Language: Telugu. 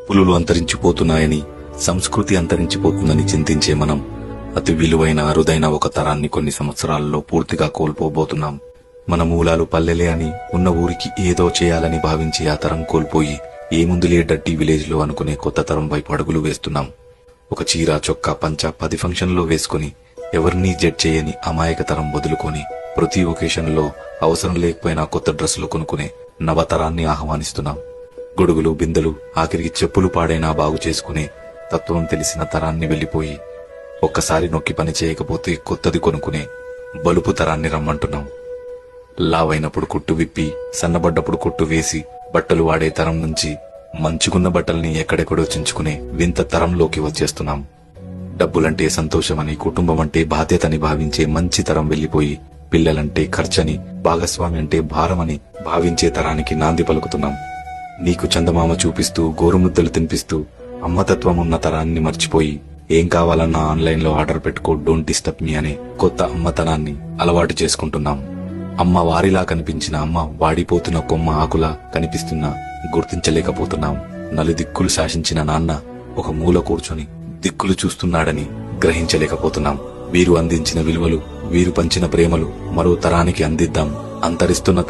పులులు అంతరించిపోతున్నాయని, సంస్కృతి అంతరించిపోతుందని చింతించే మనం అతి విలువైన అరుదైన ఒక తరాన్ని కొన్ని సంవత్సరాల్లో పూర్తిగా కోల్పోబోతున్నాం. మన మూలాలు పల్లెలే అని, ఉన్న ఊరికి ఏదో చేయాలని భావించి ఆ తరం కోల్పోయి ఏముందులే డడ్డీ విలేజ్ లో అనుకునే కొత్త తరం వైపు అడుగులు వేస్తున్నాం. ఒక చీర, చొక్కా, పంచ 10 ఫంక్షన్లో వేసుకుని ఎవరినీ జడ్జ్ చేయని అమాయక తరం వదులుకొని ప్రతి ఒకేషన్ లో అవసరం లేకపోయినా కొత్త డ్రెస్సులు కొనుక్కునే నవతరాన్ని ఆహ్వానిస్తున్నాం. గొడుగులు, బిందెలు, ఆఖరికి చెప్పులు పాడైనా బాగు చేసుకునే తత్వం తెలిసిన తరాన్ని వెళ్లిపోయి ఒక్కసారి నొక్కి పని చేయకపోతే కొత్తది కొనుక్కునే బలుపు తరాన్ని రమ్మంటున్నాం. లావైనప్పుడు కుట్టు విప్పి, సన్నబడ్డప్పుడు కుట్టు వేసి బట్టలు వాడే తరం నుంచి మంచుకున్న బట్టల్ని ఎక్కడెక్కడో చించుకునే వింత తరంలోకి వచ్చేస్తున్నాం. డబ్బులంటే సంతోషమని, కుటుంబం అంటే బాధ్యతని భావించే మంచి తరం వెళ్లిపోయి పిల్లలంటే ఖర్చని, భాగస్వామి అంటే భారమని భావించే తరానికి నాంది పలుకుతున్నాం. నీకు చందమామ చూపిస్తూ, గోరుముద్దలు తినిపిస్తూ అమ్మతత్వం ఉన్న తరాన్ని మర్చిపోయి ఏం కావాలన్నా ఆన్లైన్లో ఆర్డర్ పెట్టుకో, డోంట్ డిస్టర్బ్ మీ అనే కొత్త అమ్మతనాన్ని అలవాటు చేసుకుంటున్నాం. అమ్మ వారిలా కనిపించిన అమ్మ వాడిపోతున్న కొమ్మ ఆకులా కనిపిస్తున్నా గుర్తించలేకపోతున్నాం. నలుదిక్కులు శాసించిన నాన్న ఒక మూల కూర్చొని దిక్కులు చూస్తున్నాడని గ్రహించలేకపోతున్నాం. వీరు అందించిన విలువలు, వీరు పంచిన ప్రేమలు మరో తరానికి అందిద్దాం. అంతరిస్తున్న